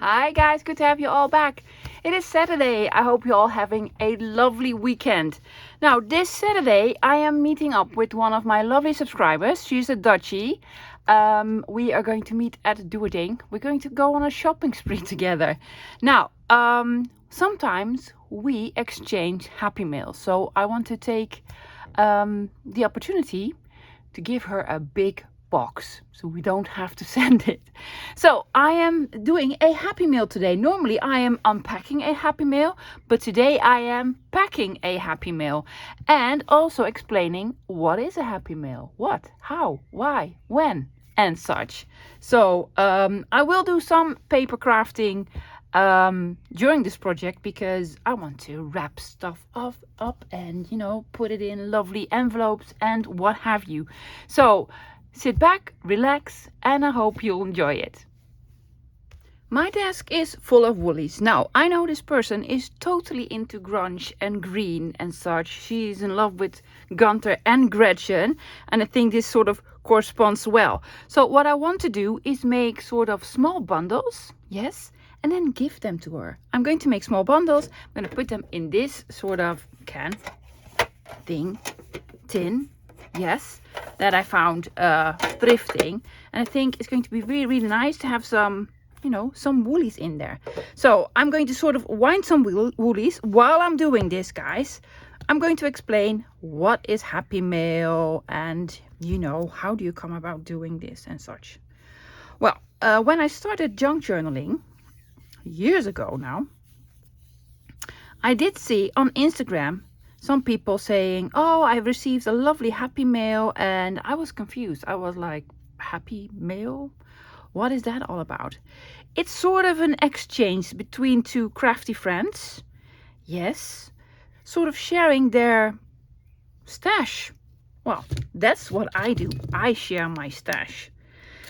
Hi guys, good to have you all back. It is Saturday. I hope you're all having a lovely weekend. Now, this Saturday I am meeting up with one of my lovely subscribers. She's a Dutchie. We are going to meet at Curating. We're going to go on a shopping spree together. Now, sometimes we exchange Happymail. So I want to take the opportunity to give her a big box so we don't have to send it. So I am doing a Happymail today. Normally I am unpacking a Happymail, but today I am packing a Happymail and also explaining what is a Happymail, what, how, why, when and such. So I will do some paper crafting during this project because I want to wrap stuff up and, you know, put it in lovely envelopes and what have you. So sit back, relax, and I hope you'll enjoy it. My desk is full of woolies. Now, I know this person is totally into grunge and green and such. She's in love with Gunther and Gretchen, and I think this sort of corresponds well. So what I want to do is make sort of small bundles, yes, and then give them to her. I'm going to make small bundles. I'm going to put them in this sort of tin, yes, that I found thrifting, and I think it's going to be really, really nice to have some, you know, some woolies in there. So I'm going to sort of wind some woolies. While I'm doing this, guys, I'm going to explain what is Happymail and, you know, how do you come about doing this and such. Well, when I started junk journaling years ago now, I did see on Instagram some people saying, oh, I received a lovely Happymail, and I was confused. I was like, Happymail? What is that all about? It's sort of an exchange between two crafty friends. Yes, sort of sharing their stash. Well, that's what I do. I share my stash.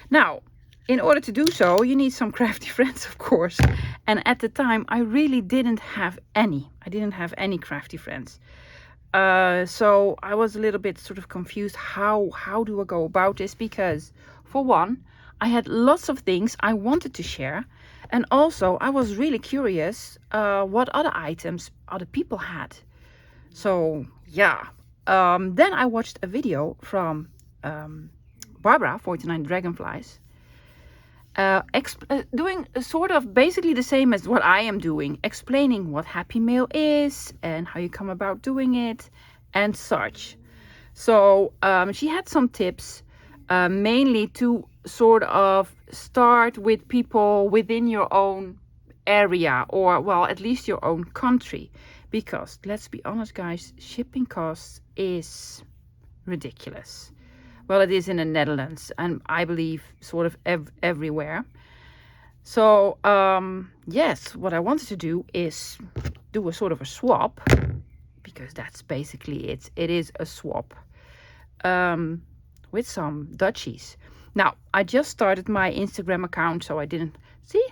Now, in order to do so, you need some crafty friends, of course. And at the time, I really didn't have any. I didn't have any crafty friends. So I was a little bit sort of confused. How do I go about this? Because for one, I had lots of things I wanted to share. And also I was really curious what other items other people had. So yeah, then I watched a video from Barbara, 49 Dragonflies, doing sort of basically the same as what I am doing, explaining what Happymail is and how you come about doing it and such. So she had some tips, mainly to sort of start with people within your own area, or well, at least your own country, because let's be honest, guys, shipping costs is ridiculous. Well, it is in the Netherlands, and I believe sort of everywhere. So yes, what I wanted to do is do a sort of a swap, because that's basically it. It is a swap with some Dutchies. Now, I just started my Instagram account, so I didn't see.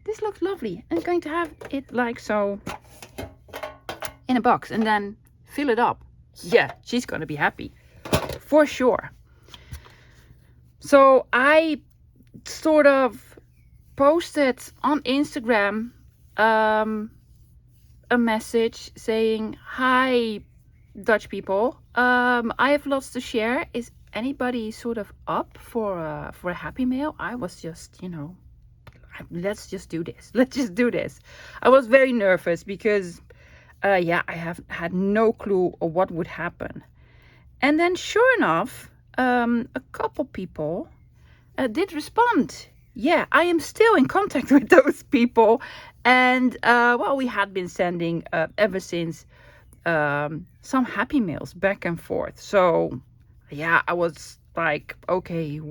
This looks lovely. I'm going to have it like so in a box and then fill it up. Yeah, she's going to be happy for sure. So I sort of posted on Instagram a message saying, hi Dutch people, I have lots to share. Is anybody sort of up for a Happymail? I was just, you know, let's just do this. Let's just do this. I was very nervous because yeah, I have had no clue of what would happen. And then sure enough, a couple people did respond. Yeah, I am still in contact with those people, and well, we had been sending ever since some Happymails back and forth. So yeah, I was like, okay,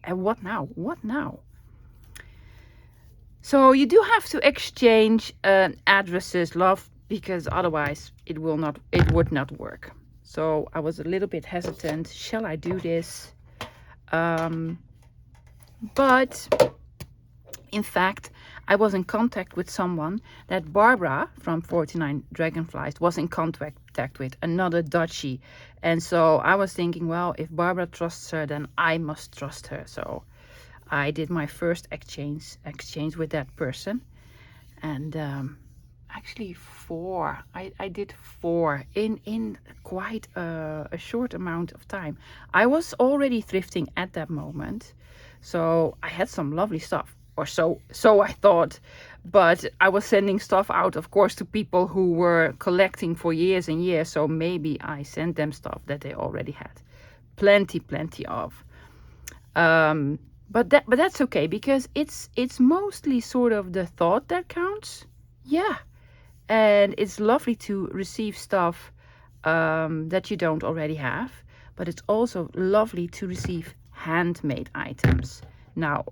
and what now? What now? So you do have to exchange addresses, love, because otherwise it would not work. So I was a little bit hesitant. Shall I do this? But in fact, I was in contact with someone that Barbara from 49 Dragonflies was in contact with, another Dutchie. And so I was thinking, well, if Barbara trusts her, then I must trust her. So I did my first exchange with that person. and actually 4. I did 4 in quite a short amount of time. I was already thrifting at that moment, so I had some lovely stuff, or so I thought. But I was sending stuff out, of course, to people who were collecting for years and years, so maybe I sent them stuff that they already had plenty of. But that's okay, because it's mostly sort of the thought that counts. Yeah. And it's lovely to receive stuff that you don't already have, but it's also lovely to receive handmade items. Now,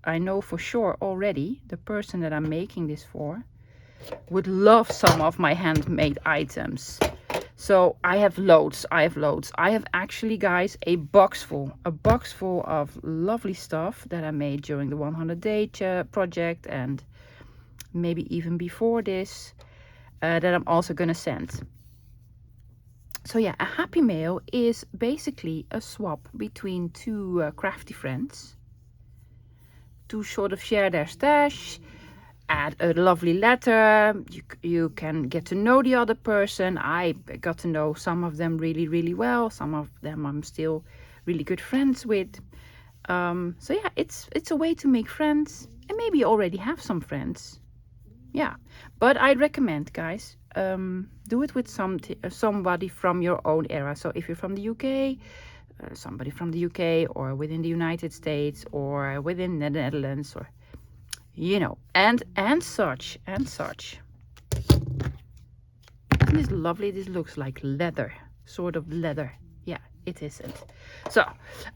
I know for sure already the person that I'm making this for would love some of my handmade items. So I have loads. I have actually, guys, a box full of lovely stuff that I made during the 100-day project, and maybe even before this, that I'm also gonna send. So yeah, a Happymail is basically a swap between two crafty friends to sort of share their stash, add a lovely letter. You can get to know the other person. I got to know some of them really well. Some of them I'm still really good friends with. So yeah, it's a way to make friends, and maybe you already have some friends. Yeah, but I recommend, guys, do it with somebody from your own era. So if you're from the UK, somebody from the UK, or within the United States, or within the Netherlands, or you know, and such. Isn't this lovely? This looks like leather, sort of leather. Yeah, it isn't. So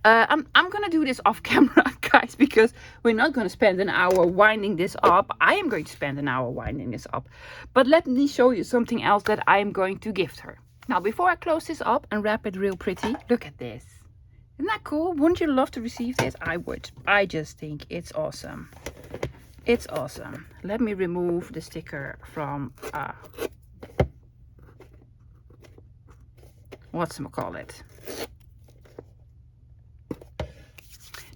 I'm gonna do this off camera, guys, because we're not gonna spend an hour winding this up. I am going to spend an hour winding this up, but let me show you something else that I am going to gift her. Now, before I close this up and wrap it real pretty, look at this. Isn't that cool? Wouldn't you love to receive this? I would. I just think it's awesome. It's awesome. Let me remove the sticker from whatchamacallit.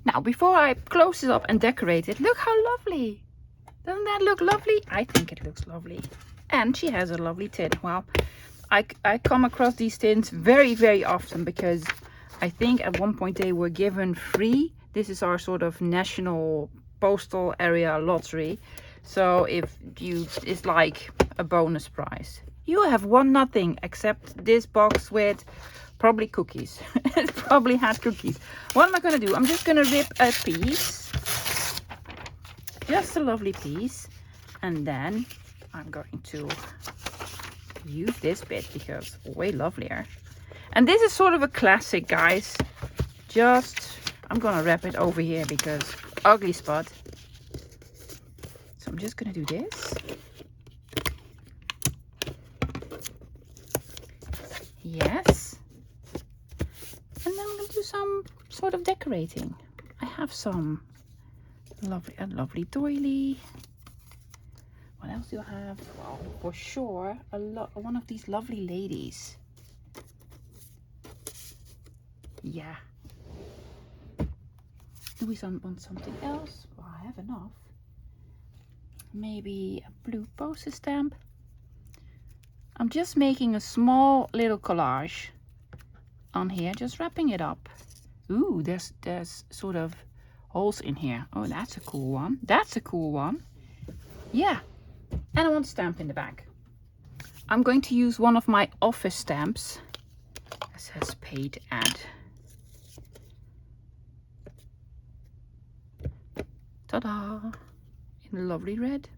Now, before I close this up and decorate it, look how lovely. Doesn't that look lovely? I think it looks lovely. And she has a lovely tin. Well, I come across these tins very often, because I think at one point they were given free. This is our sort of national postal area lottery. So if you, it's like a bonus prize. You have won nothing except this box with probably cookies. It probably had cookies. What am I going to do? I'm just going to rip a piece. Just a lovely piece. And then I'm going to use this bit because way lovelier. And this is sort of a classic, guys. I'm going to wrap it over here because ugly spot. So I'm just going to do this. Yes. And then I'm going to do some sort of decorating. I have some lovely doily. What else do I have? Well, for sure, one of these lovely ladies. Yeah. Do we want something else? Well, I have enough. Maybe a blue postage stamp. I'm just making a small little collage on here, just wrapping it up. Ooh, there's sort of holes in here. Oh, that's a cool one. That's a cool one. Yeah. And I want a stamp in the back. I'm going to use one of my office stamps. It says paid ad. Ta-da! In lovely red.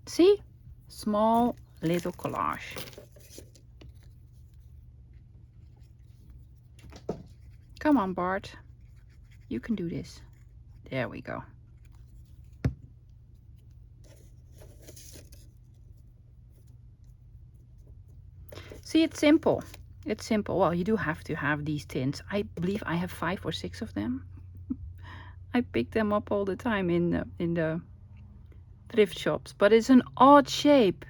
See? Small little collage. Come on, Bart. You can do this. There we go. See, it's simple. It's simple. Well, you do have to have these tins. I believe I have 5 or 6 of them. I pick them up all the time in the thrift shops. But it's an odd shape.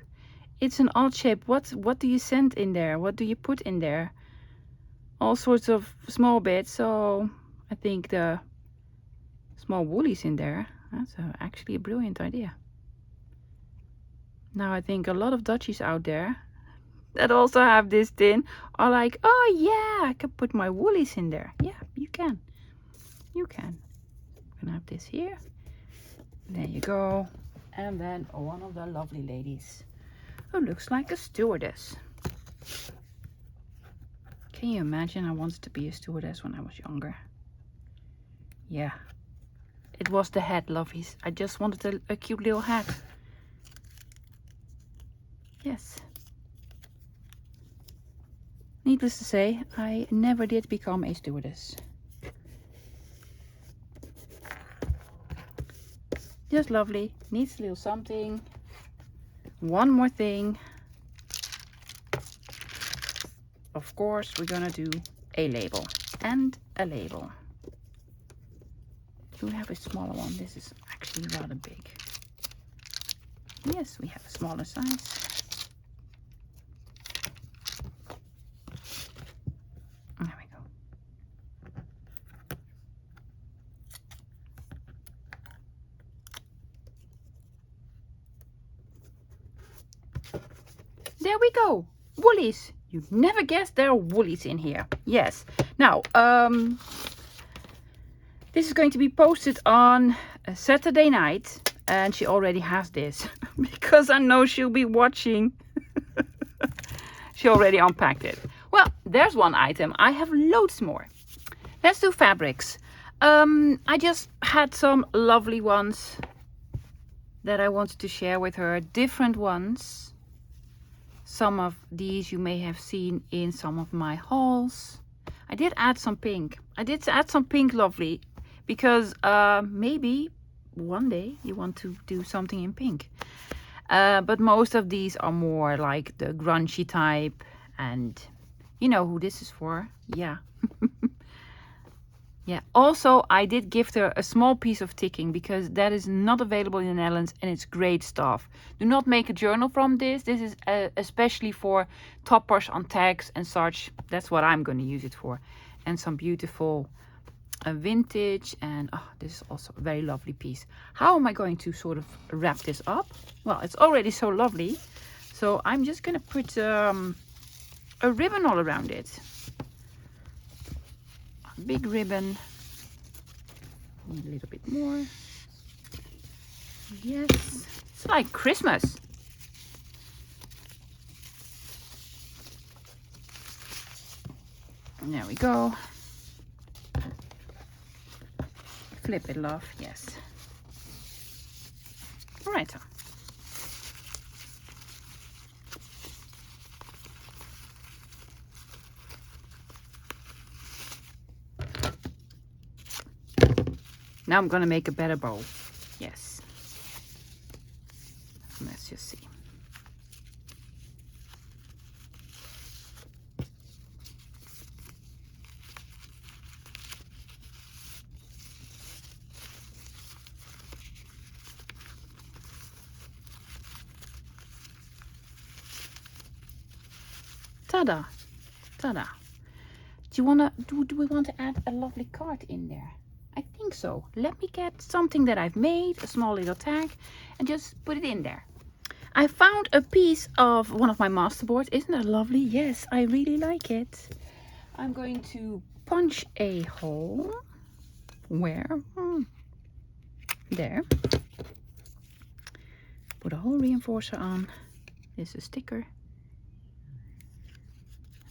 It's an odd shape. What do you send in there? What do you put in there? All sorts of small bits. So I think the small woolies in there. That's actually a brilliant idea. Now I think a lot of Dutchies out there that also have this tin are like, oh yeah, I can put my woolies in there. Yeah, you can. You can. I'm gonna have this here. There you go. And then one of the lovely ladies who looks like a stewardess. Can you imagine? I wanted to be a stewardess when I was younger. Yeah. It was the hat, lovies. I just wanted a cute little hat. Yes. Needless to say, I never did become a stewardess. Just lovely. Needs a little something. One more thing. Of course, we're gonna do a label and a label. Do we have a smaller one? This is actually rather big. Yes, we have a smaller size. There we go. There we go. Woolies. You'd never guess there are woolies in here. Yes. Now, this is going to be posted on a Saturday night. And she already has this. Because I know she'll be watching. She already unpacked it. Well, there's one item. I have loads more. Let's do fabrics. I just had some lovely ones that I wanted to share with her. Different ones. Some of these you may have seen in some of my hauls. I did add some pink. I did add some pink, lovely, because maybe one day you want to do something in pink. But most of these are more like the grungy type, and you know who this is for. Yeah. Yeah, also I did gift her a small piece of ticking because that is not available in the Netherlands and it's great stuff. Do not make a journal from this. This is especially for toppers on tags and such. That's what I'm going to use it for. And some beautiful vintage, and oh, this is also a very lovely piece. How am I going to sort of wrap this up? Well, it's already so lovely. So I'm just going to put a ribbon all around it. Big ribbon. Need a little bit more. Yes, it's like Christmas. And there we go. Flip it, love. Yes. All right. Now I'm going to make a better bow. Yes. Let's just see. Ta-da. Ta-da. Do we want to add a lovely card in there? I think so. Let me get something that I've made, a small little tag, and just put it in there. I found a piece of one of my masterboards. Isn't that lovely? Yes, I really like it. I'm going to punch a hole. Where? There. Put a hole reinforcer on. This is a sticker.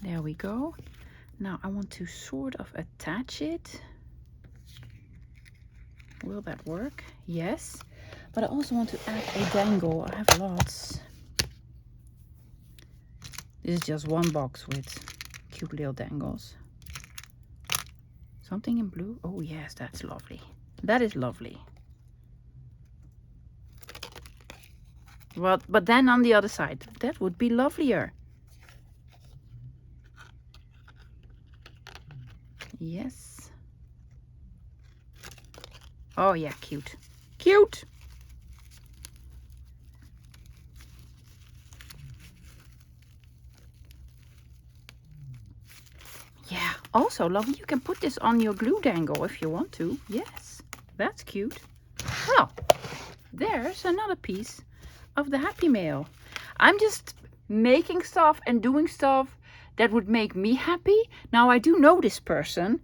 There we go. Now I want to sort of attach it. Will that work? Yes. But I also want to add a dangle. I have lots. This is just one box with cute little dangles. Something in blue? Oh yes, that's lovely. That is lovely. Well, but then on the other side, that would be lovelier. Yes. Oh yeah, cute. Cute! Also lovely, you can put this on your glue dangle if you want to. Yes, that's cute. Well, there's another piece of the Happymail. I'm just making stuff and doing stuff that would make me happy. Now I do know this person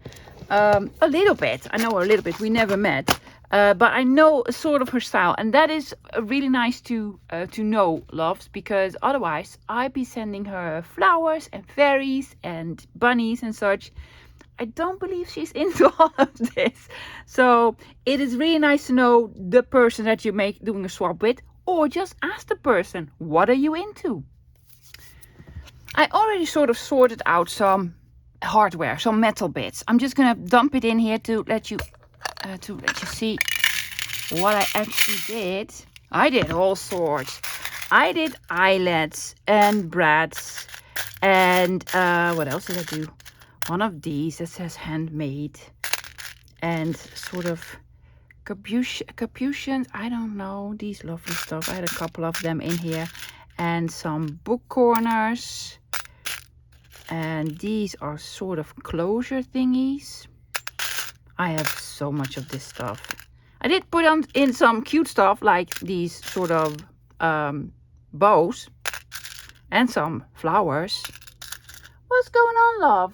a little bit. I know her a little bit. We never met, but I know sort of her style, and that is really nice to know, loves, because otherwise I'd be sending her flowers and fairies and bunnies and such. I don't believe she's into all of this. So it is really nice to know the person that you're doing a swap with, or just ask the person, what are you into? I already sort of sorted out some hardware, some metal bits. I'm just gonna dump it in here to let you see what I actually did. I did all sorts. I did eyelets and brads, and what else did I do? One of these that says handmade, and sort of capuchins. I don't know, these lovely stuff. I had a couple of them in here, and some book corners. And these are sort of closure thingies. I have so much of this stuff. I did put in some cute stuff like these sort of bows and some flowers. What's going on, love?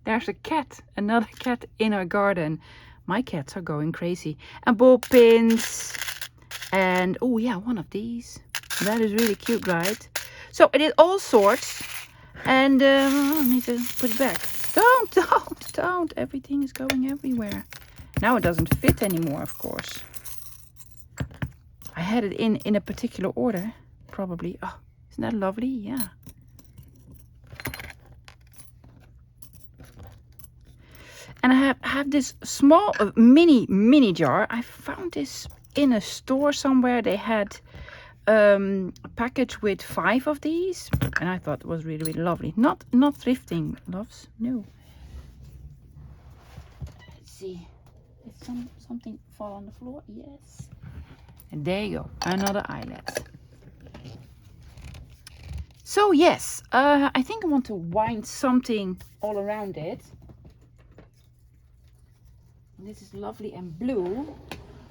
There's a cat, another cat in our garden. My cats are going crazy. And ball pins. And oh yeah, one of these. That is really cute, right? So I did all sorts. And I need to put it back. Don't. Everything is going everywhere. Now it doesn't fit anymore, of course. I had it in a particular order, probably. Oh, isn't that lovely? Yeah. And I have this small mini jar. I found this in a store somewhere. They had a package with 5 of these, and I thought it was really, really lovely. Not thrifting, loves. No. Let's see. Did something fall on the floor? Yes. And there you go. Another eyelet. So yes, I think I want to wind something all around it. This is lovely and blue.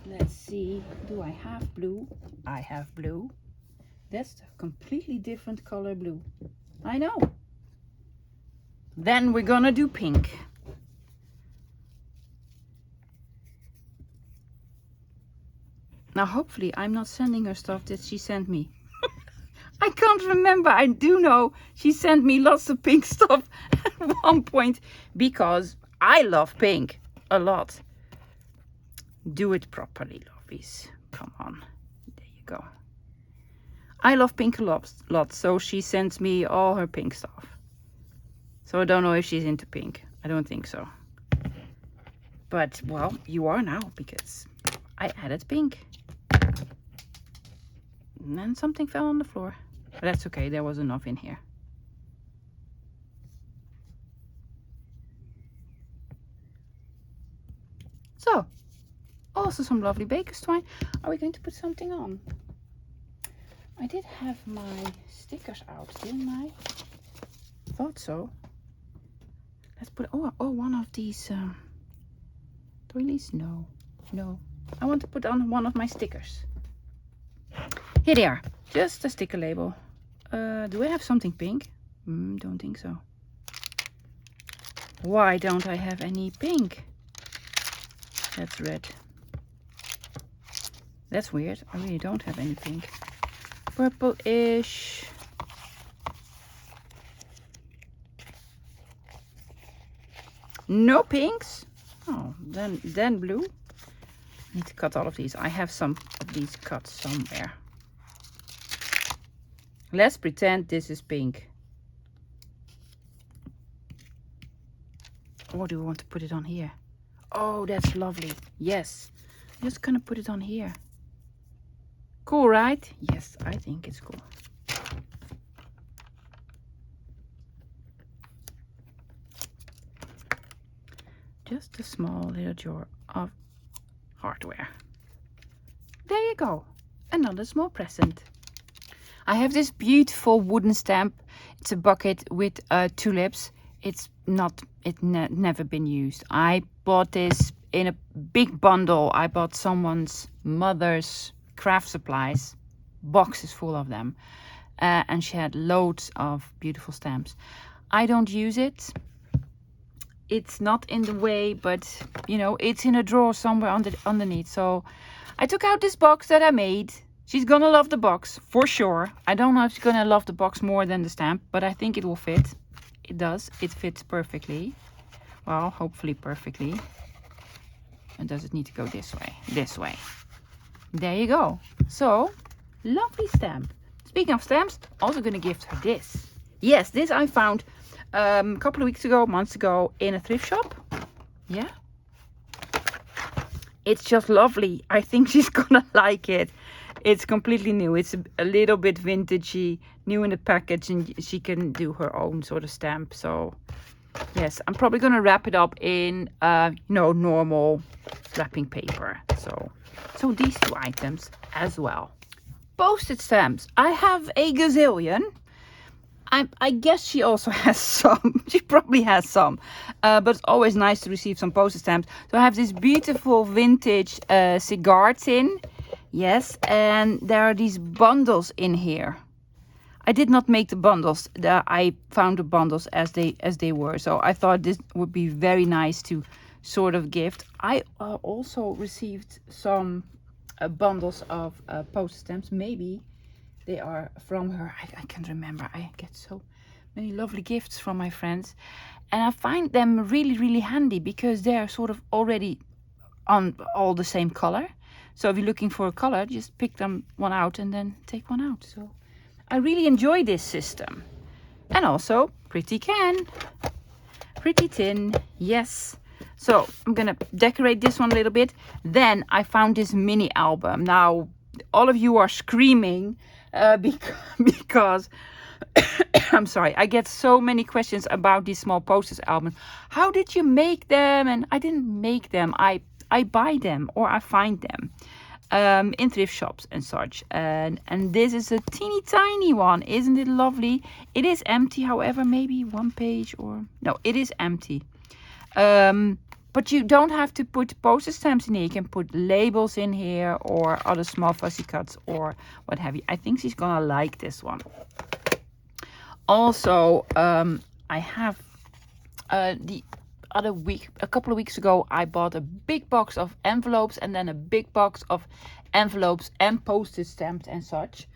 Let's see, do I have blue? I have blue. That's a completely different color blue. I know. Then we're gonna do pink. Now hopefully I'm not sending her stuff that she sent me. I can't remember. I do know she sent me lots of pink stuff at one point because I love pink a lot. Do it properly, lovies. Come on. There you go. I love pink a lot, so she sends me all her pink stuff. So I don't know if she's into pink. I don't think so. But, well, you are now because I added pink. And then something fell on the floor. But that's okay, there was enough in here. So, also some lovely baker's twine. Are we going to put something on? I did have my stickers out, didn't I? Thought so. Let's put, oh, one of these doilies? No. I want to put on one of my stickers. Here they are. Just a sticker label. Do I have something pink? Don't think so. Why don't I have any pink? That's red. That's weird. I really don't have any pink. Purple-ish. No pinks. Oh, then blue. I need to cut all of these. I have some of these cut somewhere. Let's pretend this is pink. Or do we want to put it on here? Oh, that's lovely. Yes. I'm just gonna put it on here. Cool, right? Yes, I think it's cool. Just a small little jar of hardware. There you go. Another small present. I have this beautiful wooden stamp. It's a bucket with tulips. It's not never been used. I bought this in a big bundle. I bought someone's mother's craft supplies, boxes full of them, and she had loads of beautiful stamps. I don't use it. It's not in the way, but you know, it's in a drawer somewhere underneath. So I took out this box that I made. She's gonna love the box for sure. I don't know if she's gonna love the box more than the stamp, but I think it will fit. It does. It fits perfectly. Well, hopefully perfectly. And does it need to go this way? This way. There you go. So, lovely stamp. Speaking of stamps, also gonna gift her this. Yes, this I found a couple of weeks ago, months ago, in a thrift shop. Yeah. It's just lovely. I think she's gonna like it. It's completely new. It's a little bit vintagey, new in the package, and she can do her own sort of stamp. So yes, I'm probably gonna wrap it up in normal wrapping paper. So these two items as well. Postage stamps. I have a gazillion. I guess she also has some. She probably has some. But it's always nice to receive some postage stamps. So I have this beautiful vintage cigar tin. Yes, and there are these bundles in here. I did not make the bundles. I found the bundles as they were. So I thought this would be very nice to sort of gift. I also received some bundles of postage stamps. Maybe they are from her. I can't remember. I get so many lovely gifts from my friends. And I find them really, really handy because they're sort of already on all the same color. So if you're looking for a color, just pick them one out and then take one out. So I really enjoy this system. And also, pretty can. Pretty tin, yes. So I'm gonna decorate this one a little bit. Then I found this mini album. Now, all of you are screaming because I'm sorry, I get so many questions about these small posters albums. How did you make them? And I didn't make them. I buy them or I find them in thrift shops and such. And this is a teeny tiny one. Isn't it lovely? It is empty, however, maybe one page or... No, it is empty. But you don't have to put postage stamps in here. You can put labels in here or other small fussy cuts or what have you. I think she's gonna like this one. Also, I have the other week, a couple of weeks ago, I bought a big box of envelopes and then a big box of envelopes and postage stamps and such.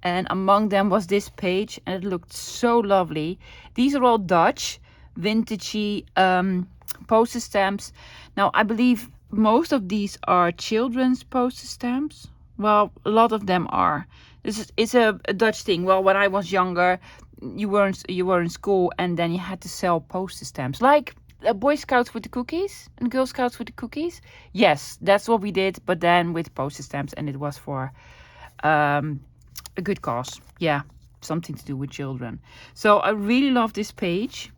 And among them was this page, and it looked so lovely. These are all Dutch, vintagey postage stamps. Now, I believe most of these are children's postage stamps. Well, a lot of them are. It's a Dutch thing. Well, when I was younger, you were in school and then you had to sell postage stamps, like Boy Scouts with the cookies and Girl Scouts with the cookies. Yes, that's what we did, but then with postage stamps, and it was for a good cause. Yeah, something to do with children. So I really love this page.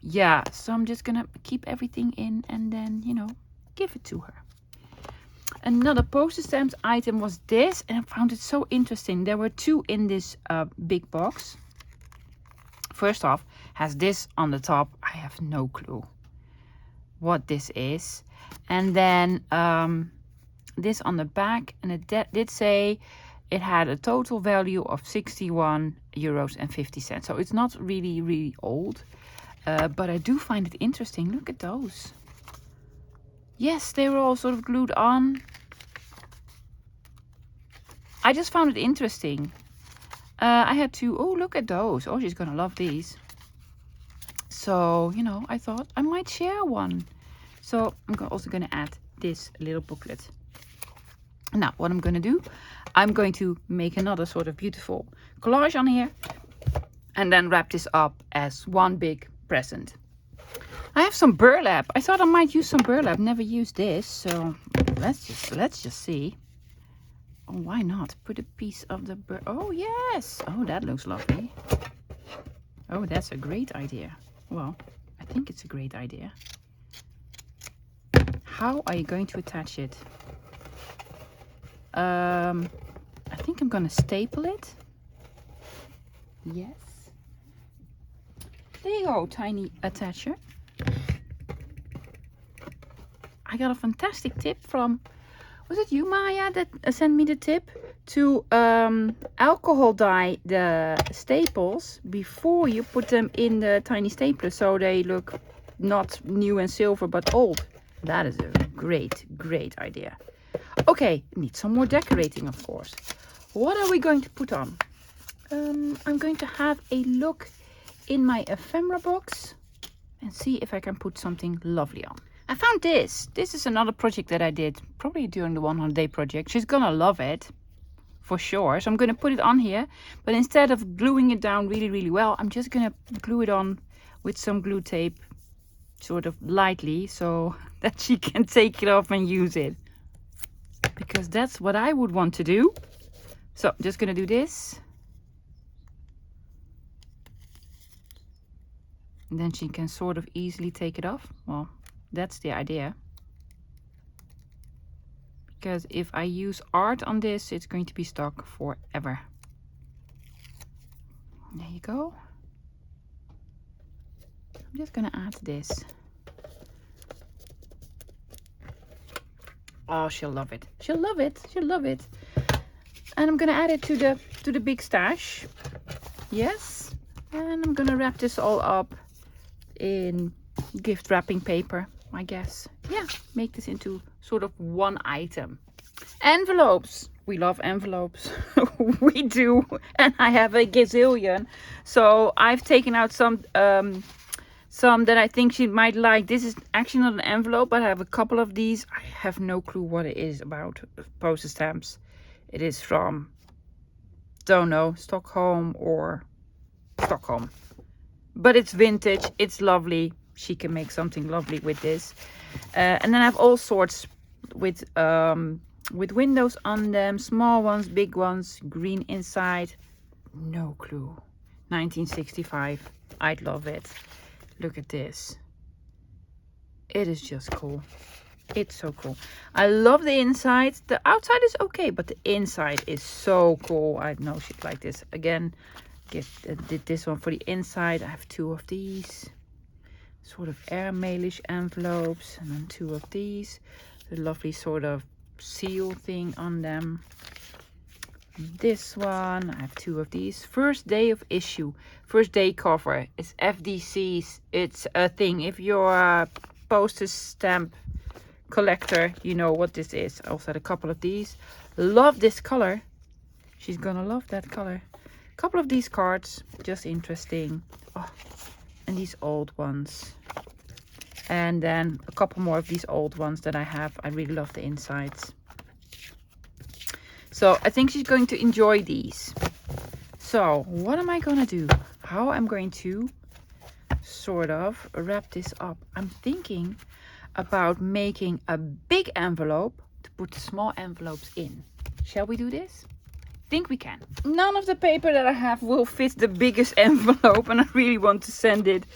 Yeah, so I'm just gonna keep everything in and then, give it to her. Another postage stamps item was this, and I found it so interesting. There were two in this big box. First off, has this on the top. I have no clue what this is. And then this on the back, and it did say it had a total value of 61 euros and 50 cents. So it's not really, really old. But I do find it interesting. Look at those. Yes, they were all sort of glued on. I just found it interesting. I had to, oh, look at those. Oh, she's gonna love these. So, I thought I might share one. So I'm also gonna add this little booklet. Now, what I'm gonna do, I'm going to make another sort of beautiful collage on here and then wrap this up as one big present. I have some burlap. I thought I might use some burlap. Never used this, so let's just see. Oh, why not? Put a piece of the oh yes. Oh, that looks lovely. Oh, that's a great idea. Well, I think it's a great idea. How are you going to attach it? I think I'm gonna staple it. Yes. There you go, tiny attacher. I got a fantastic tip from, was it you, Maya, that sent me the tip to alcohol dye the staples before you put them in the tiny stapler, so they look not new and silver but old. That is a great idea. Okay, need some more decorating, of course. What are we going to put on? I'm going to have a look in my ephemera box and see if I can put something lovely on. I found this. This is another project that I did probably during the 100-day project. She's gonna love it for sure. So I'm gonna put it on here, but instead of gluing it down really well, I'm just gonna glue it on with some glue tape, sort of lightly, so that she can take it off and use it, because that's what I would want to do. So I'm just gonna do this, and then she can sort of easily take it off. Well, that's the idea, because if I use art on this, it's going to be stuck forever. There you go. I'm just gonna add this. Oh, she'll love it. She'll love it. She'll love it. And I'm gonna add it to the big stash. Yes. And I'm gonna wrap this all up in gift wrapping paper, I guess. Yeah, make this into sort of one item. Envelopes. We love envelopes. We do. And I have a gazillion. So I've taken out some that I think she might like. This is actually not an envelope, but I have a couple of these. I have no clue what it is about. Postage stamps. It is from, don't know, Stockholm or Stockholm. But it's vintage. It's lovely. She can make something lovely with this. And then I have all sorts with windows on them. Small ones, big ones, green inside. No clue. 1965. I'd love it. Look at this. It is just cool. It's so cool. I love the inside. The outside is okay, but the inside is so cool. I know she'd like this. Again, did this one for the inside. I have 2 of these. Sort of airmailish envelopes. And then 2 of these. The lovely sort of seal thing on them. This one, I have 2 of these. First day of issue, first day cover. It's FDC's. It's a thing. If you're a postage stamp collector, you know what this is. I also had a couple of these. Love this color. She's gonna love that color. A couple of these cards, just interesting. Oh, and these old ones. And then a couple more of these old ones that I have. I really love the insides. So I think she's going to enjoy these. So what am I gonna do? How I'm going to sort of wrap this up? I'm thinking about making a big envelope to put the small envelopes in. Shall we do this? I think we can. None of the paper that I have will fit the biggest envelope, and I really want to send it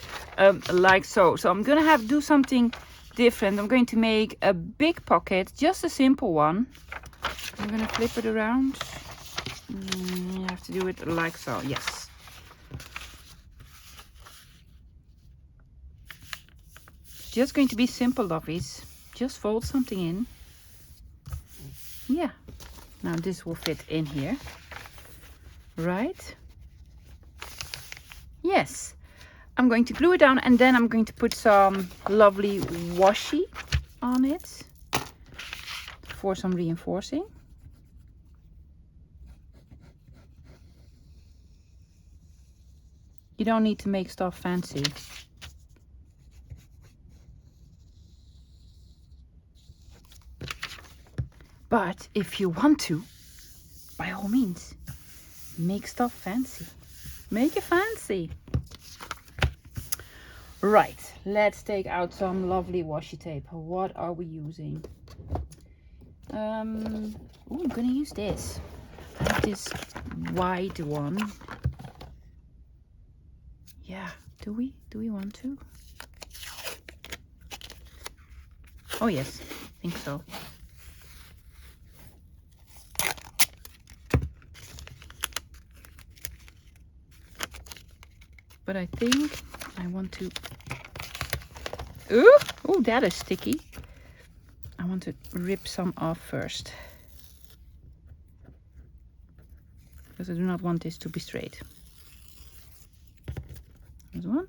like so. So I'm gonna do something different. I'm going to make a big pocket, just a simple one. I'm gonna flip it around. You have to do it like so. Yes. Just going to be simple, lovies. Just fold something in. Yeah. Now this will fit in here. Right? Yes. I'm going to glue it down, and then I'm going to put some lovely washi on it for some reinforcing. You don't need to make stuff fancy. But if you want to, by all means, make stuff fancy. Make it fancy. Right, let's take out some lovely washi tape. What are we using? I'm gonna use this. I have this wide one. Yeah, do we want to? Oh yes, I think so. But I think I want to... Ooh, that is sticky. I want to rip some off first, because I do not want this to be straight. There's one.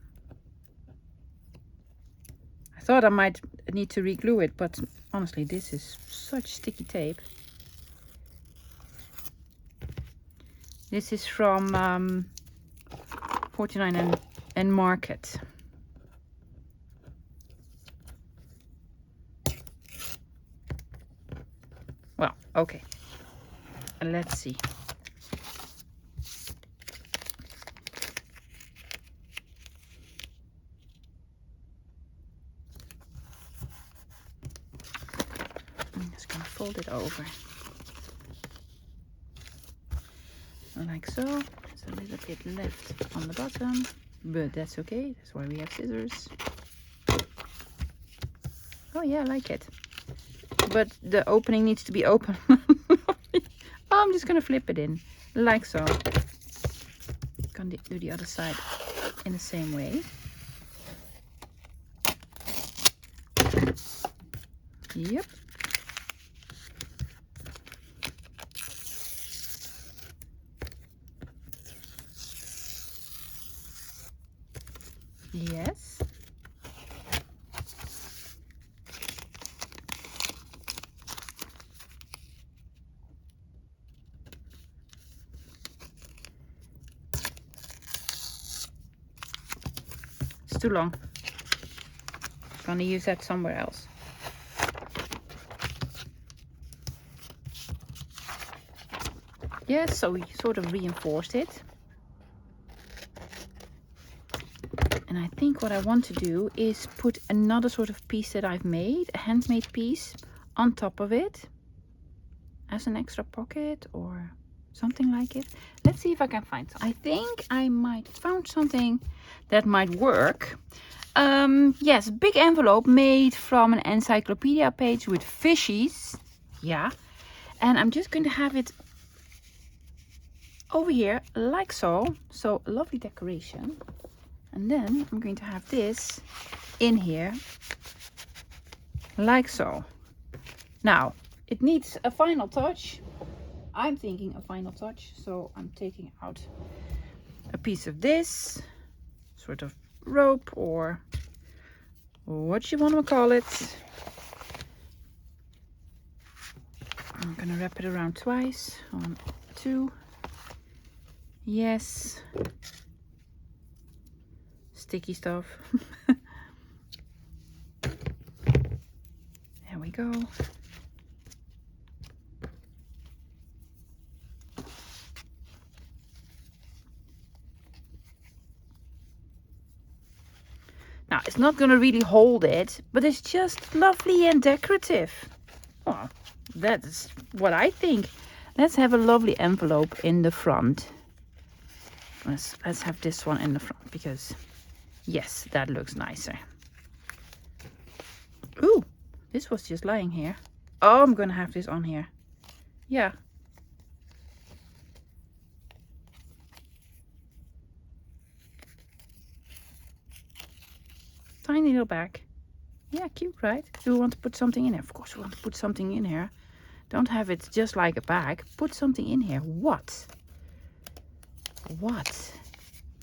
I thought I might need to re-glue it, but honestly, this is such sticky tape. This is from 49 and Market. Well, okay. Let's see. I'm just gonna fold it over. Like so. There's a little bit left on the bottom, but that's okay. That's why we have scissors. Oh yeah, I like it. But the opening needs to be open. I'm just gonna flip it in, like so. Gonna do the other side in the same way. Yep. Yes. It's too long. Gonna use that somewhere else. Yes, so we sort of reinforced it. And I think what I want to do is put another sort of piece that I've made, a handmade piece, on top of it as an extra pocket or something like it. Let's see if I can find something. I think I might found something that might work. Yes, big envelope made from an encyclopedia page with fishies. Yeah. And I'm just going to have it over here like so. So lovely decoration. And then I'm going to have this in here like so. Now it needs a final touch. I'm thinking a final touch, so I'm taking out a piece of this sort of rope or what you want to call it. I'm gonna wrap it around twice. 1, 2. Yes. Sticky stuff. There we go. Now, it's not going to really hold it, but it's just lovely and decorative. Oh, that's what I think. Let's have a lovely envelope in the front. Let's have this one in the front because, yes, that looks nicer. Ooh, this was just lying here. Oh, I'm going to have this on here. Yeah. Tiny little bag. Yeah, cute, right? Do we want to put something in here? Of course we want to put something in here. Don't have it just like a bag. Put something in here. What? What?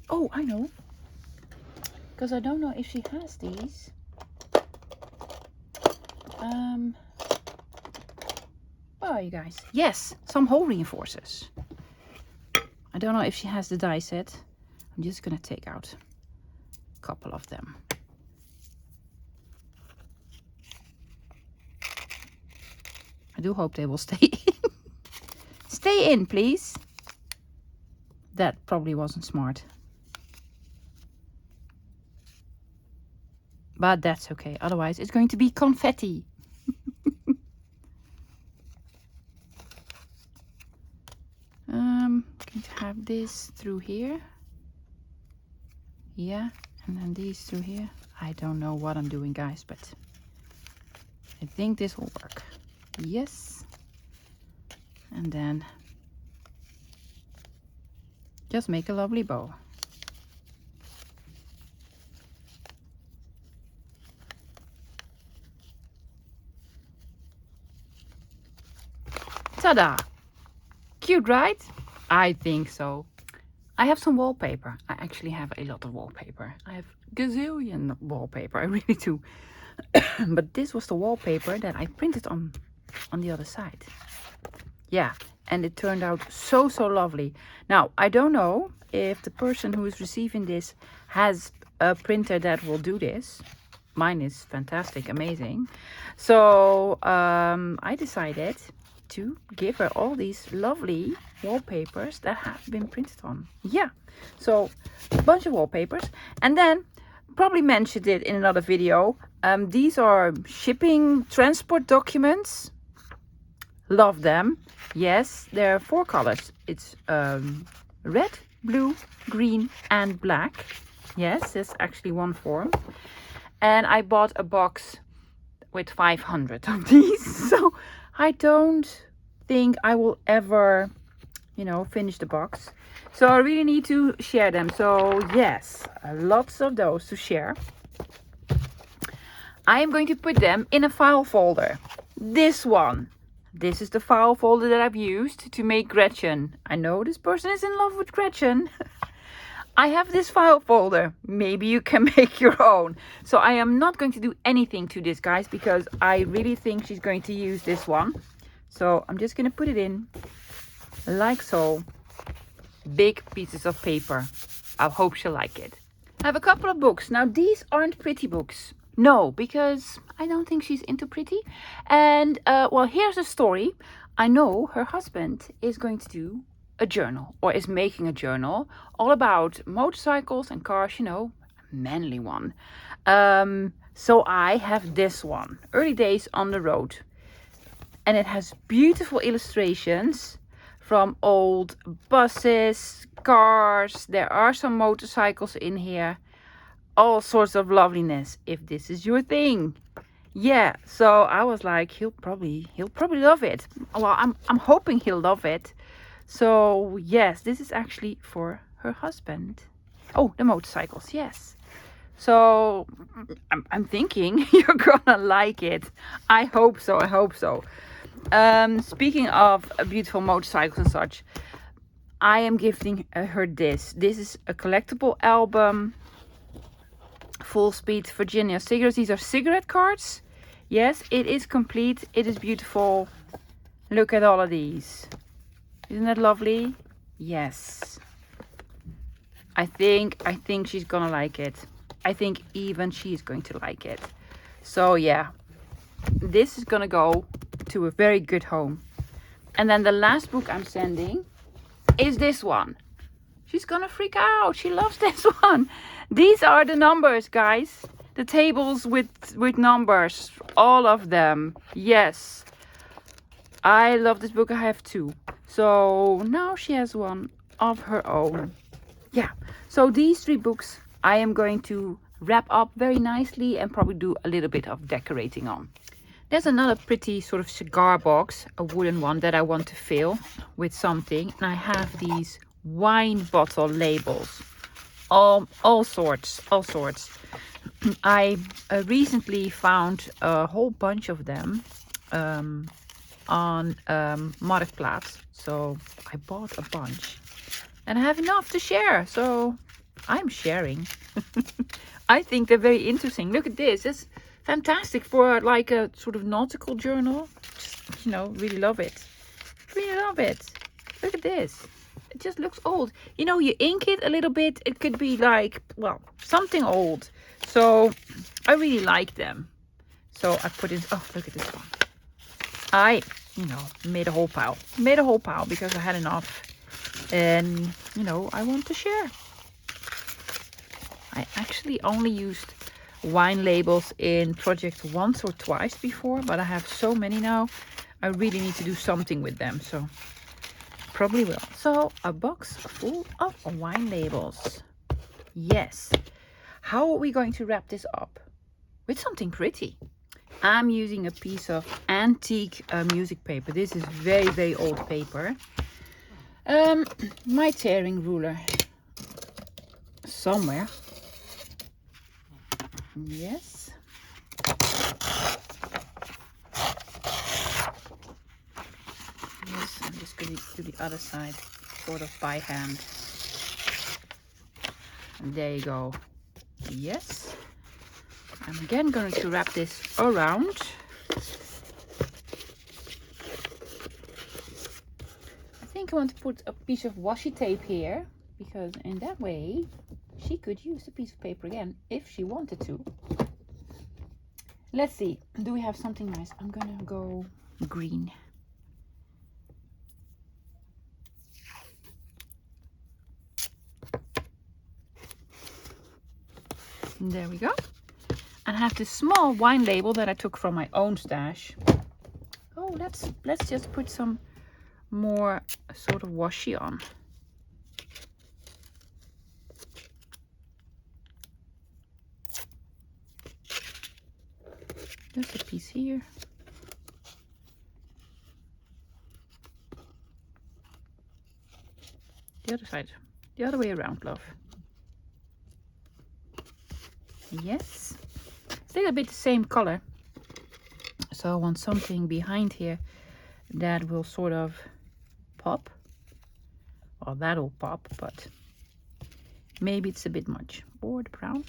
Oh, I know. Because I don't know if she has these. Oh, you guys. Yes, some hole reinforcers. I don't know if she has the die set. I'm just going to take out a couple of them. I do hope they will stay in. Stay in, please. That probably wasn't smart. But that's okay. Otherwise, it's going to be confetti. Going to have this through here. Yeah, and then these through here. I don't know what I'm doing, guys, but I think this will work. Yes. And then just make a lovely bow. Ta-da! Cute, right? I think so. I have some wallpaper. I actually have a lot of wallpaper. I have gazillion wallpaper. I really do. But this was the wallpaper that I printed on the other side. Yeah, and it turned out so lovely. Now, I don't know if the person who is receiving this has a printer that will do this. Mine is fantastic, amazing. So I decided to give her all these lovely wallpapers that have been printed on. Yeah, so a bunch of wallpapers. And then, probably mentioned it in another video, these are shipping transport documents. Love them. Yes, there are 4 colors. It's red, blue, green and black. Yes, that's actually one form. And I bought a box with 500 of these. So I don't think I will ever, you know, finish the box. So I really need to share them. So yes, lots of those to share. I am going to put them in a file folder. This one. This is the file folder that I've used to make Gretchen. I know this person is in love with Gretchen. I have this file folder. Maybe you can make your own. So I am not going to do anything to this, guys, because I really think she's going to use this one. So I'm just going to put it in like so. Big pieces of paper. I hope she'll like it. I have a couple of books. Now, these aren't pretty books. No, because I don't think she's into pretty. And, well, here's the story. I know her husband is going to do a journal, or is making a journal, all about motorcycles and cars, you know, a manly one. So I have this one, Early Days on the Road. And it has beautiful illustrations from old buses, cars. There are some motorcycles in here. All sorts of loveliness, if this is your thing. Yeah, so I was like, he'll probably love it. Well, I'm hoping he'll love it. So yes, this is actually for her husband. Oh, the motorcycles, yes. So I'm thinking you're gonna like it. I hope so. Speaking of beautiful motorcycles and such, I am gifting her this. This is a collectible album. Full Speed Virginia cigarettes. These are cigarette cards. Yes, it is complete. It is beautiful. Look at all of these. Isn't that lovely? Yes. I think she's gonna like it. I think even she's going to like it. So yeah, this is gonna go to a very good home. And then the last book I'm sending is this one. She's gonna freak out. She loves this one. These are the numbers, guys. The tables with numbers. All of them. Yes. I love this book. I have 2. So now she has one of her own. Yeah. So these 3 books I am going to wrap up very nicely and probably do a little bit of decorating on. There's another pretty sort of cigar box, a wooden one, that I want to fill with something. And I have these wine bottle labels. All sorts. I recently found a whole bunch of them on Marktplaats. So I bought a bunch. And I have enough to share. So I'm sharing. I think they're very interesting. Look at this. It's fantastic for like a sort of nautical journal. Just, you know, really love it. Really love it. Look at this. It just looks old. You know, you ink it a little bit. It could be like, well, something old. So I really like them. So I put in, oh, look at this one. I, you know, made a whole pile. Made a whole pile because I had enough. And, you know, I want to share. I actually only used wine labels in project once or twice before, but I have so many now. I really need to do something with them, so probably will. So a box full of wine labels. Yes. How are we going to wrap this up? With something pretty. I'm using a piece of antique music paper. This is very, very old paper. My tearing ruler somewhere. Yes. to the other side, sort of by hand. And there you go. Yes. I'm again going to wrap this around. I think I want to put a piece of washi tape here, because in that way she could use the piece of paper again if she wanted to. Let's see, do we have something nice? I'm gonna go green. There we go. And I have this small wine label that I took from my own stash. Oh, let's just put some more sort of washi on. Just a piece here. The other side, the other way around, love. Yes, still a bit the same color, so I want something behind here that will sort of pop. Well, that'll pop, but maybe it's a bit much. Or the brown.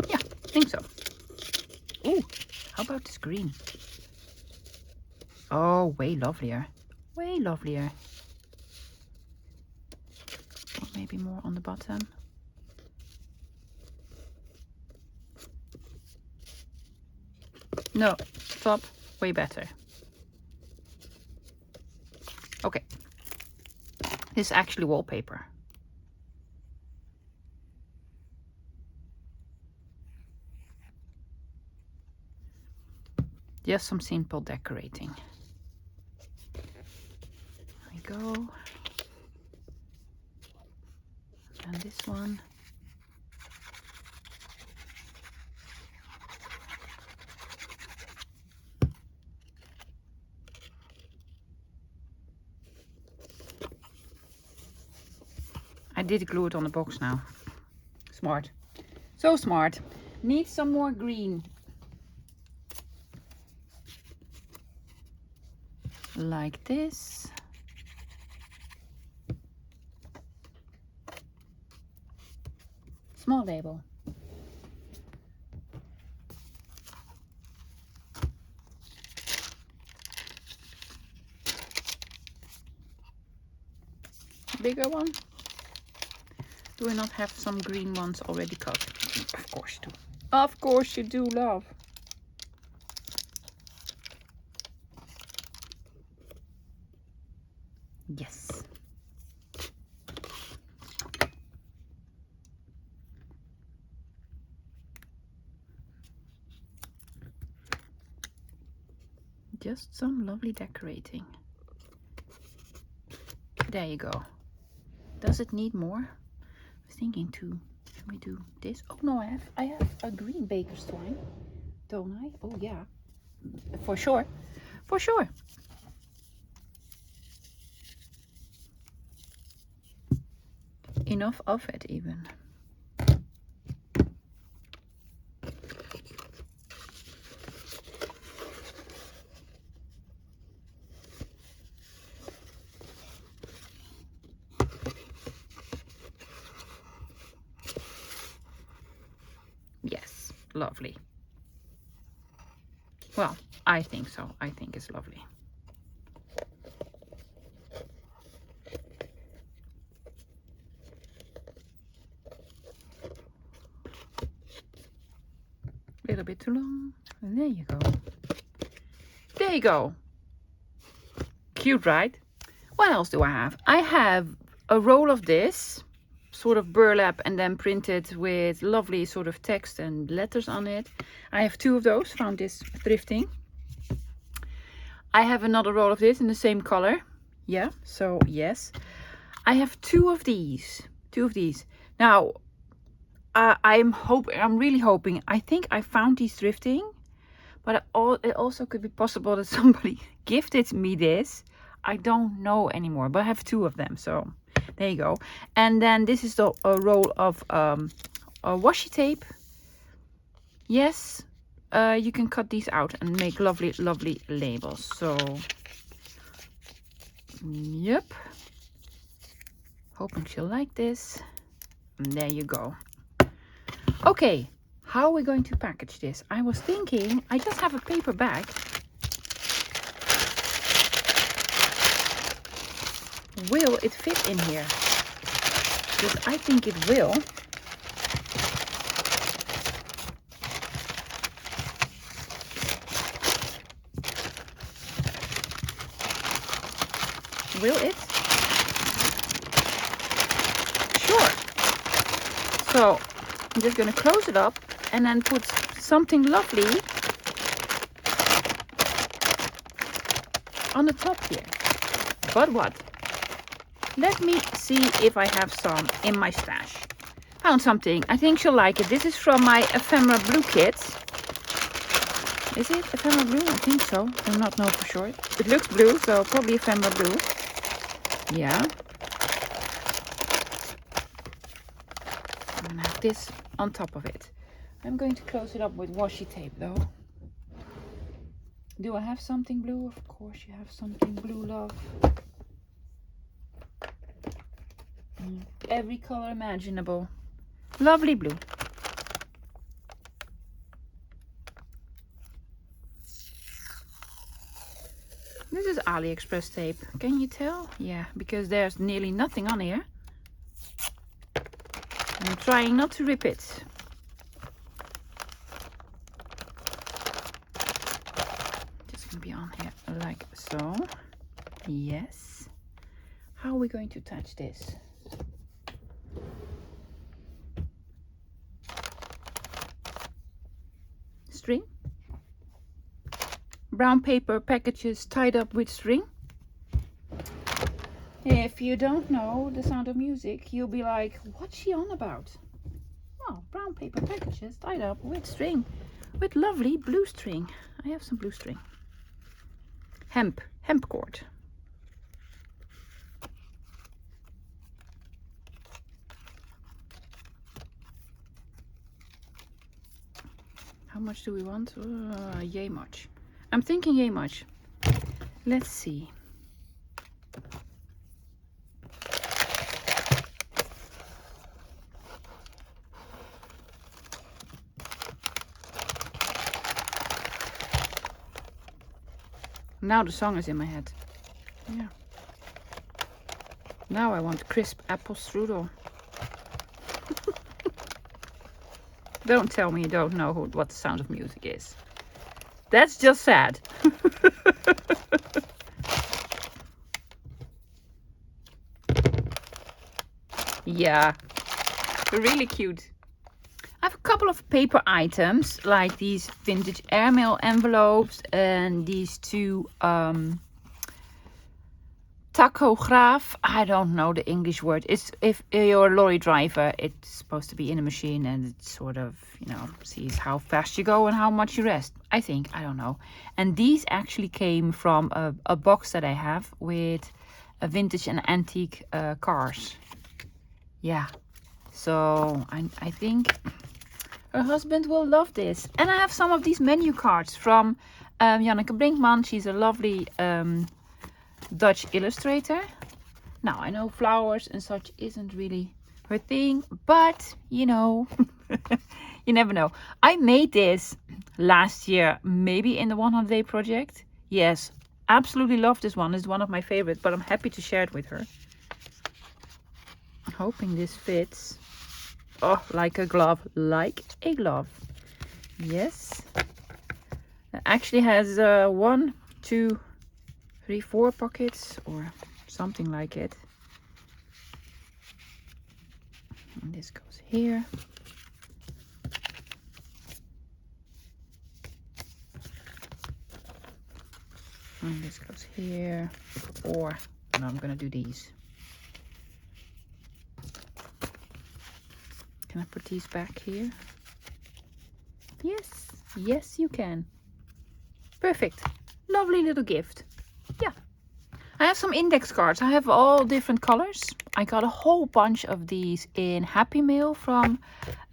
Yeah, I think so. Ooh, how about this green? Oh, way lovelier. Way lovelier. Or maybe more on the bottom. No, top, way better. Okay. This is actually wallpaper. Just some simple decorating. There we go. And this one. I did glue it on the box now. Smart. So smart. Need some more green. Like this. Small label. Bigger one. Do I not have some green ones already cut? Of course you do. Of course you do, love. Yes. Just some lovely decorating. There you go. Does it need more? I was thinking to, should we do this? Oh no, I have a green baker's twine, don't I? Oh yeah, for sure, for sure. Enough of it even. Yes, lovely. Well, I think so. I think it's lovely. A little bit too long. And there you go. There you go. Cute, right? What else do I have? I have a roll of this, sort of burlap and then printed with lovely sort of text and letters on it. I have 2 of those, found this thrifting. I have another roll of this in the same color. Yeah, so yes. I have 2 of these. 2 of these. Now, I'm really hoping, I think I found these thrifting, but it also could be possible that somebody gifted me this. I don't know anymore, but I have 2 of them, so There you go. And then this is the roll of washi tape. Yes, you can cut these out and make lovely, lovely labels. So, yep. Hoping she'll like this. And there you go. Okay, how are we going to package this? I was thinking, I just have a paper bag. Will it fit in here? Because I think it will. Will it? Sure. So I'm just going to close it up and then put something lovely on the top here. But what? Let me see if I have some in my stash. Found something. I think she'll like it. This is from my ephemera blue kit. Is it ephemera blue? I think so. I do not know for sure. It looks blue, so probably ephemera blue. Yeah. And I have this on top of it. I'm going to close it up with washi tape though. Do I have something blue? Of course you have something blue, love. Every color imaginable. Lovely blue. This is AliExpress tape. Can you tell? Yeah, because there's nearly nothing on here. I'm trying not to rip it. Just gonna be on here like so. Yes. How are we going to attach this? String. Brown paper packages tied up with string. If you don't know The Sound of Music, you'll be like, what's she on about? Oh, brown paper packages tied up with string. With lovely blue string. I have some blue string. Hemp cord. How much do we want? Yay much. I'm thinking yay much. Let's see. Now the song is in my head. Yeah. Now I want crisp apple strudel. Don't tell me you don't know what The Sound of Music is. That's just sad. Yeah, really cute. I have a couple of paper items, like these vintage airmail envelopes and these two tachograph. I don't know the English word. It's if you're a lorry driver, it's supposed to be in a machine and it sort of, you know, sees how fast you go and how much you rest. I think, I don't know. And these actually came from a box that I have with a vintage and antique cars. Yeah, so I think her husband will love this. And I have some of these menu cards from Janneke Brinkman. She's a lovely Dutch illustrator. Now I know flowers and such isn't really her thing, but you know, you never know. I made this last year, maybe in the 100-day project. Yes, absolutely love this one. It's one of my favorites, but I'm happy to share it with her. Hoping this fits. Oh, like a glove, like a glove. Yes. It actually has 1, 2, 3, 4 pockets or something like it. And this goes here. And this goes here. Or no, I'm gonna do these. Can I put these back here? Yes, yes you can. Perfect. Lovely little gift. Yeah. I have some index cards. I have all different colors. I got a whole bunch of these in Happymail from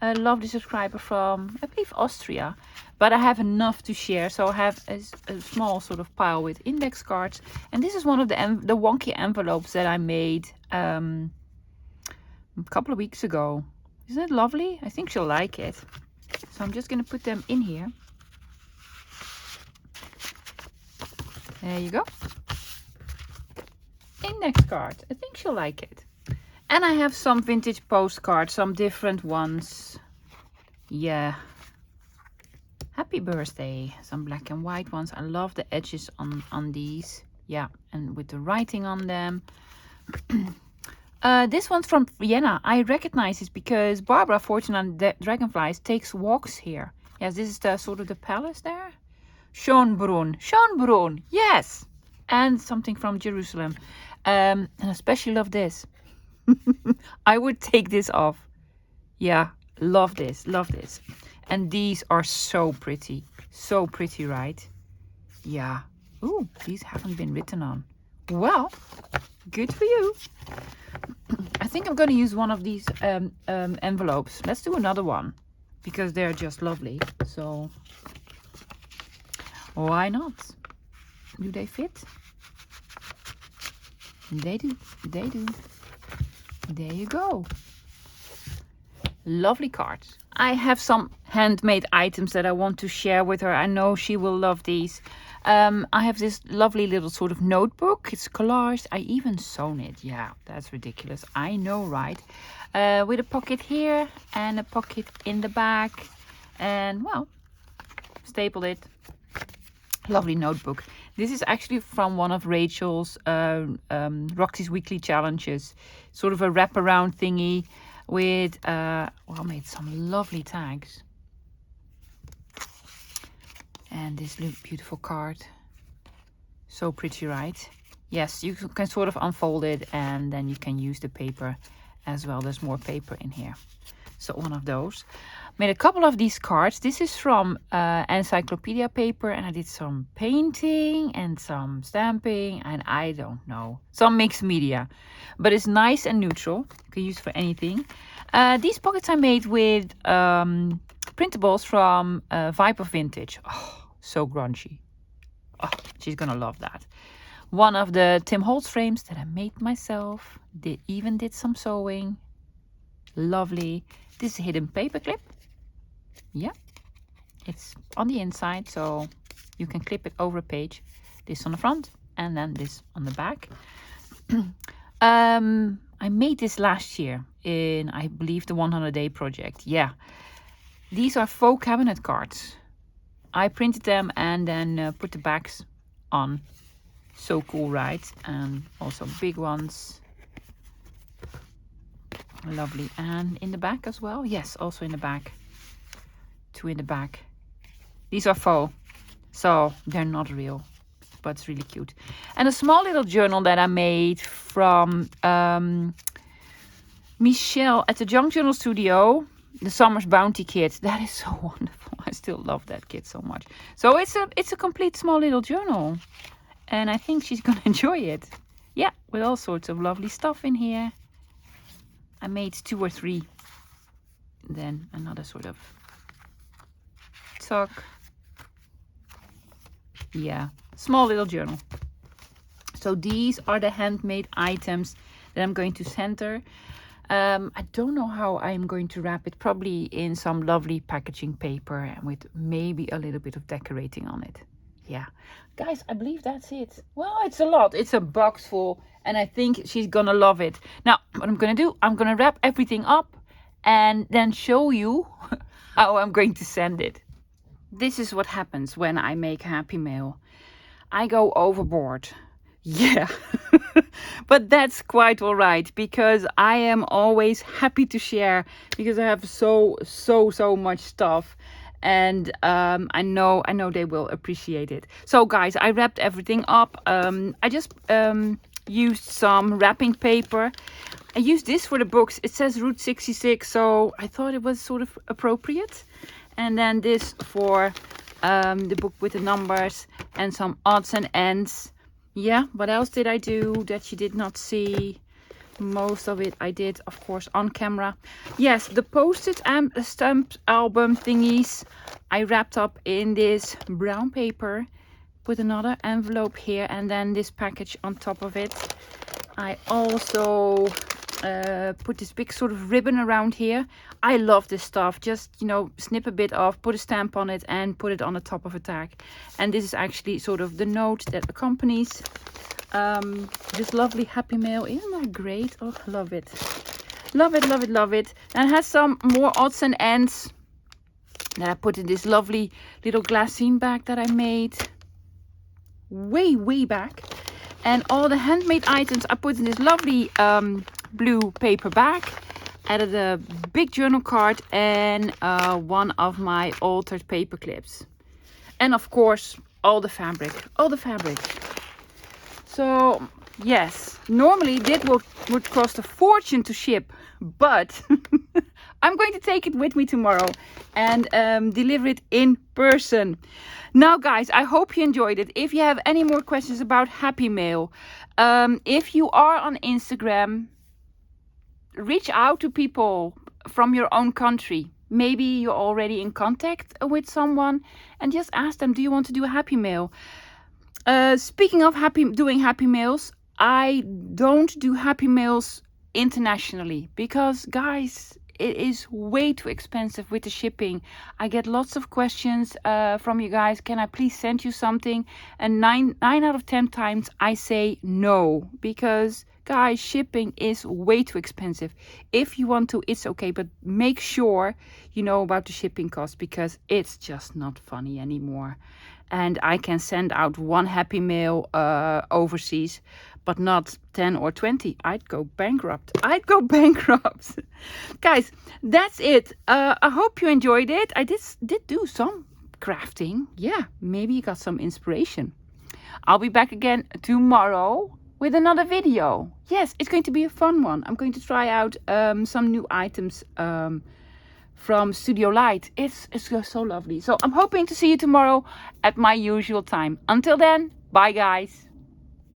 a lovely subscriber from, I believe, Austria. But I have enough to share, so I have a small sort of pile with index cards. And this is one of the wonky envelopes that I made a couple of weeks ago. Isn't it lovely? I think she'll like it. So I'm just going to put them in here. There you go. Index cards. I think she'll like it. And I have some vintage postcards, some different ones. Yeah. Happy birthday. Some black and white ones. I love the edges on these. Yeah, and with the writing on them. This one's from Vienna. I recognize this because Barbara, Fortune and Dragonflies, takes walks here. Yes, this is the sort of the palace there. Schönbrunn. Schönbrunn. Yes. And something from Jerusalem. And I especially love this. I would take this off. Yeah, love this. Love this. And these are so pretty. So pretty, right? Yeah. Ooh, these haven't been written on. Well, good for you. I think I'm going to use one of these envelopes. Let's do another one. Because they're just lovely. So, why not? Do they fit? They do. They do. There you go. Lovely cards. I have some handmade items that I want to share with her. I know she will love these. I have this lovely little sort of notebook. It's collaged. I even sewn it. Yeah, that's ridiculous. I know, right? With a pocket here and a pocket in the back. And, well, stapled it. Lovely notebook. This is actually from one of Rachel's Roxy's Weekly Challenges. Sort of a wraparound thingy with, well, I made some lovely tags. And this beautiful card. So pretty, right? Yes, you can sort of unfold it and then you can use the paper as well. There's more paper in here. So one of those. Made a couple of these cards. This is from encyclopedia paper and I did some painting and some stamping and I don't know. Some mixed media. But it's nice and neutral. You can use it for anything. These pockets I made with printables from Vibe of Vintage. Oh, so grungy. Oh, she's gonna love that. One of the Tim Holtz frames that I made myself. Even did some sewing. Lovely. This is a hidden paper clip. Yeah, it's on the inside, so you can clip it over a page. This on the front and then this on the back. I made this last year in, I believe, the 100-day project. Yeah, these are faux cabinet cards. I printed them and then put the backs on. So cool, right? And also big ones. Lovely. And in the back as well. Yes, also in the back. Two in the back. These are faux, so they're not real, but it's really cute. And a small little journal that I made from Michelle at the Junk Journal Studio, the Summer's Bounty kit. That is so wonderful. I still love that kit so much. So it's a complete small little journal, and I think she's gonna enjoy it. Yeah, with all sorts of lovely stuff in here. I made 2 or 3. Then another sort of sock. Yeah, small little journal. So these are the handmade items that I'm going to center. I don't know how I'm going to wrap it. Probably in some lovely packaging paper and with maybe a little bit of decorating on it. Yeah, guys, I believe that's it. Well, it's a lot. It's a box full and I think she's gonna love it. Now, what I'm gonna do, I'm gonna wrap everything up and then show you how I'm going to send it. This is what happens when I make Happymail. I go overboard. Yeah, but that's quite all right because I am always happy to share because I have so much stuff and I know they will appreciate it. So guys, I wrapped everything up. I just used some wrapping paper. I used this for the books. It says Route 66, so I thought it was sort of appropriate. And then this for the book with the numbers and some odds and ends. Yeah, what else did I do that you did not see? Most of it I did, of course, on camera. Yes, the postage and stamp album thingies I wrapped up in this brown paper. Put another envelope here and then this package on top of it. I also put this big sort of ribbon around here. I love this stuff. Just, you know, snip a bit off, put a stamp on it and put it on the top of a tag. And this is actually sort of the note that accompanies this lovely Happymail. Isn't that great? Oh, love it. Love it, love it, love it. And it has some more odds and ends that I put in this lovely little glassine bag that I made way back. And all the handmade items I put in this lovely blue paper bag. Added a big journal card and one of my altered paper clips. And of course, all the fabric. So, yes, normally this would cost a fortune to ship, but I'm going to take it with me tomorrow and deliver it in person. Now, guys, I hope you enjoyed it. If you have any more questions about Happymail, if you are on Instagram, reach out to people from your own country. Maybe you're already in contact with someone and just ask them, do you want to do a Happymail? Speaking of doing Happymails, I don't do Happymails internationally because, guys, it is way too expensive with the shipping. I get lots of questions from you guys. Can I please send you something? And 9 out of 10 times I say no because, guys, shipping is way too expensive. If you want to, it's okay, but make sure you know about the shipping cost because it's just not funny anymore. And I can send out one Happymail overseas, but not 10 or 20. I'd go bankrupt. Guys, that's it. I hope you enjoyed it. I did do some crafting. Yeah, maybe you got some inspiration. I'll be back again tomorrow with another video. Yes, it's going to be a fun one. I'm going to try out some new items from Studio Light. It's so lovely. So I'm hoping to see you tomorrow at my usual time. Until then, bye guys.